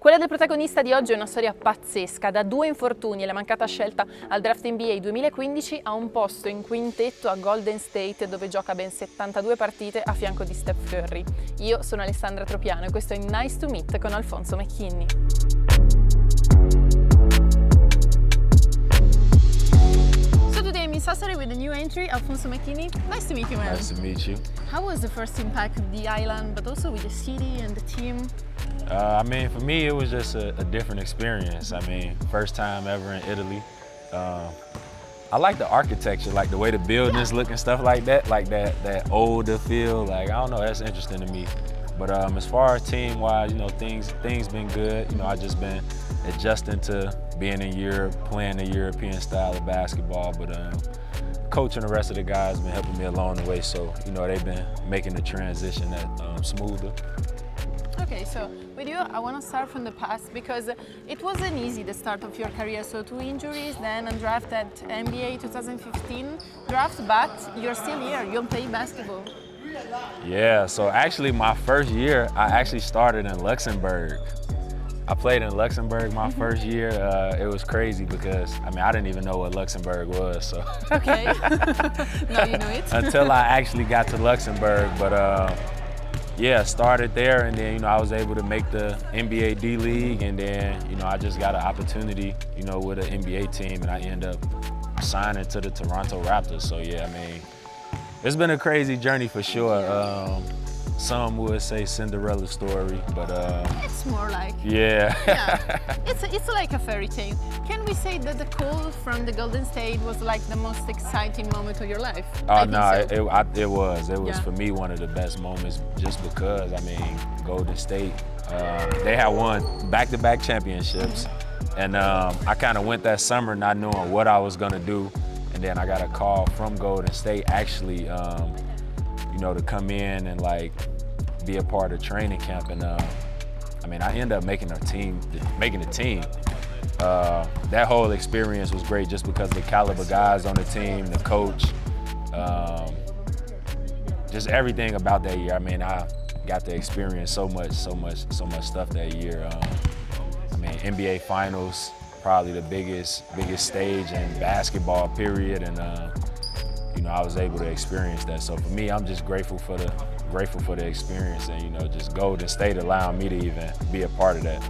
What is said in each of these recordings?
Quella del protagonista di oggi è una storia pazzesca, da 2 infortuni e la mancata scelta al draft NBA 2015 a un posto in quintetto a Golden State dove gioca ben 72 partite a fianco di Steph Curry. Io sono Alessandra Tropiano e questo è Nice to Meet con Alfonzo McKinnie. So today I'm in Sassari with a new entry, Alfonso McKinnie. Nice to meet you, man. Nice to meet you. How was the first impact of the island, but also with the city and the team? For me, it was just a different experience. First time ever in Italy. I like the architecture, like the way the buildings look and stuff like that older feel. Like, I don't know, that's interesting to me. But as far as team-wise, things been good. I just been adjusting to being in Europe, playing the European style of basketball. But coach and the rest of the guys been helping me along the way. So, they've been making the transition that smoother. Okay, so with you, I want to start from the past because it wasn't easy, the start of your career. So 2 injuries, then undrafted NBA 2015 draft, but you're still here, you don't play basketball. Yeah, so actually my first year, I actually started in Luxembourg. I played in Luxembourg my first year. It was crazy because, I didn't even know what Luxembourg was, so. Okay, now you know it. Until I actually got to Luxembourg, but yeah, started there, and then I was able to make the NBA D League, and then I just got an opportunity, with an NBA team, and I ended up signing to the Toronto Raptors. So yeah, it's been a crazy journey for sure. Some would say Cinderella story, but it's more like yeah. It's like a fairy tale. Can we say that the call from the Golden State was like the most exciting moment of your life? Oh no, it was Yeah. for me one of the best moments, just because Golden State, they had won back-to-back championships, and I kind of went that summer not knowing what I was gonna do, and then I got a call from Golden State actually, to come in and be a part of training camp, and I ended up making the team. That whole experience was great just because the caliber guys on the team, the coach, just everything about that year. I got to experience so much stuff that year. NBA Finals, probably the biggest stage in basketball, period, and I was able to experience that. So for me, I'm just grateful for the experience, and just Golden State allowing me to even be a part of that.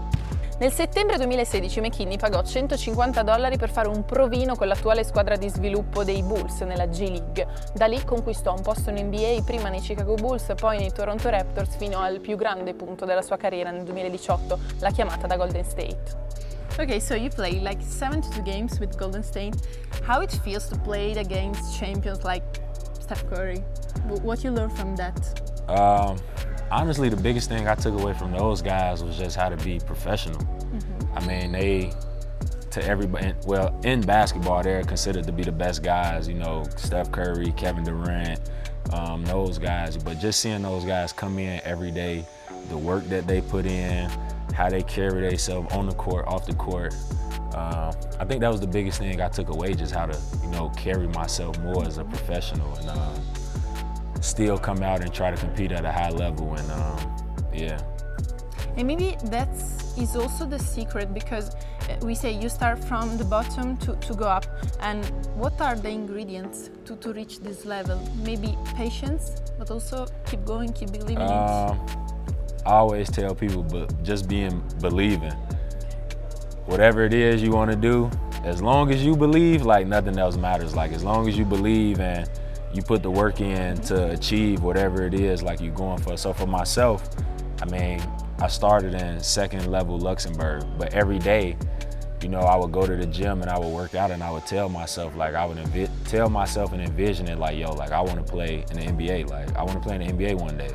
Nel settembre 2016 McKinnie pagò $150 per fare un provino con l'attuale squadra di sviluppo dei Bulls nella G League. Da lì conquistò un posto in NBA, prima nei Chicago Bulls, poi nei Toronto Raptors, fino al più grande punto della sua carriera nel 2018, la chiamata da Golden State. Okay, so you play like 72 games with Golden State. How it feels to play against champions like Steph Curry? What you learned from that? Honestly, the biggest thing I took away from those guys was just how to be professional. To everybody, well, in basketball, they're considered to be the best guys, Steph Curry, Kevin Durant, those guys. But just seeing those guys come in every day, the work that they put in, how they carry themselves on the court, off the court. I think that was the biggest thing I took away, just how to, carry myself more as a professional, and still come out and try to compete at a high level, and yeah. And maybe that is also the secret, because we say you start from the bottom to go up. And what are the ingredients to reach this level? Maybe patience, but also keep going, keep believing in it. I always tell people, but just believing. Whatever it is you want to do, as long as you believe, nothing else matters. As long as you believe and you put the work in to achieve whatever it is you're going for. So for myself, I started in second level Luxembourg, but every day, I would go to the gym and I would work out, and I would tell myself, I would tell myself and envision it I want to play in the NBA. I want to play in the NBA one day.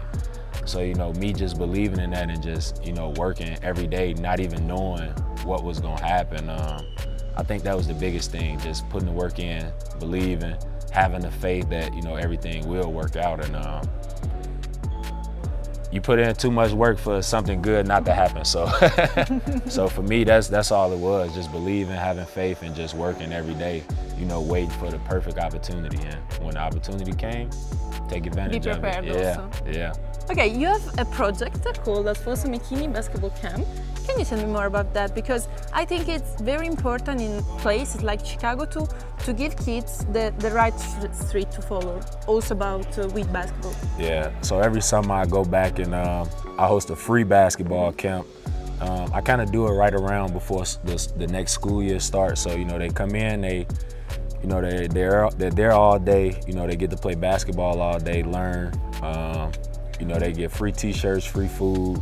So, me just believing in that and just, working every day, not even knowing what was going to happen. I think that was the biggest thing, just putting the work in, believing, having the faith that, everything will work out. And you put in too much work for something good not to happen. So, so for me, that's all it was, just believing, having faith, and just working every day, waiting for the perfect opportunity. And when the opportunity came, take advantage of it. Be prepared also. Yeah. Okay, you have a project called Alfonso McKinnie Basketball Camp. Can you tell me more about that? Because I think it's very important in places like Chicago to give kids the right street to follow. Also about with basketball. Yeah, so every summer I go back and I host a free basketball camp. I kind of do it right around before the next school year starts. So, they come in, they're there all day. They get to play basketball all day, learn. They get free t-shirts, free food.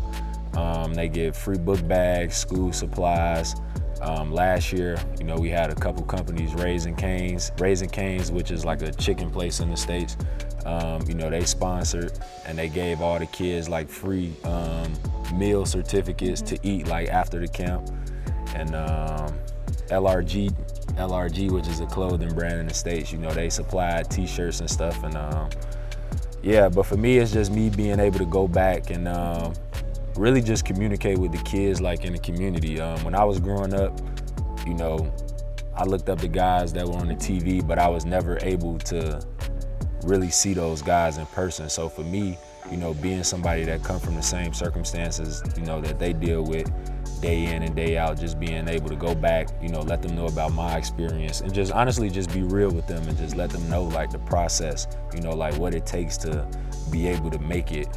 They get free book bags, school supplies. Last year, we had a couple companies, Raising Cane's, which is like a chicken place in the States. They sponsored and they gave all the kids like free meal certificates to eat like after the camp. And LRG, which is a clothing brand in the States, they supplied t-shirts and stuff. And yeah, but for me, it's just me being able to go back and really just communicate with the kids like in the community. When I was growing up, I looked up to guys that were on the TV, but I was never able to really see those guys in person. So for me, being somebody that come from the same circumstances, that they deal with day in and day out, just being able to go back, let them know about my experience and just honestly just be real with them and just let them know like the process, like what it takes to be able to make it,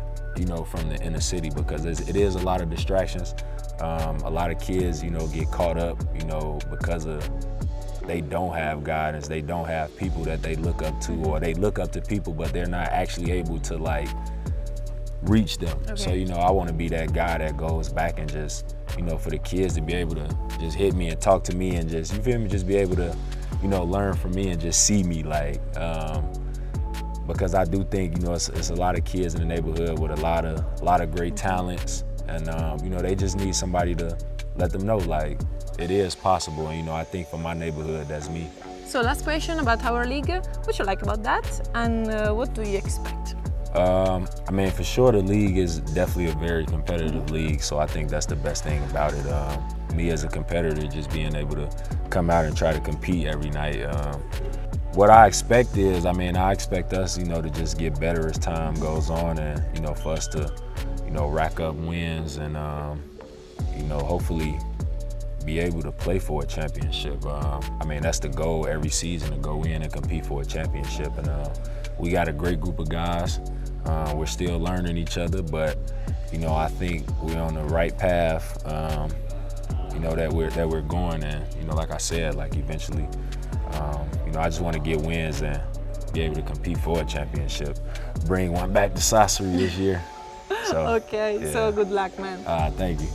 from the inner city, because it is a lot of distractions. A lot of kids, get caught up, because of they don't have guidance, they don't have people that they look up to, or they look up to people, but they're not actually able to like reach them. Okay. So, I want to be that guy that goes back and just, for the kids to be able to just hit me and talk to me and just, you feel me, just be able to, learn from me and just see me like, because I do think, it's a lot of kids in the neighborhood with a lot of great talents, and they just need somebody to let them know like it is possible. And I think for my neighborhood, that's me. So last question about our league. What you like about that, and what do you expect? For sure the league is definitely a very competitive league, so I think that's the best thing about it. Me as a competitor, just being able to come out and try to compete every night. What I expect is, I expect us, to just get better as time goes on, and, for us to, rack up wins and, hopefully be able to play for a championship. That's the goal every season, to go in and compete for a championship. And we got a great group of guys. We're still learning each other, but, I think we're on the right path, that we're going. And, like I said, like eventually, I just want to get wins and be able to compete for a championship. Bring one back to Sassari this year. So, okay, yeah. So good luck, man. Thank you.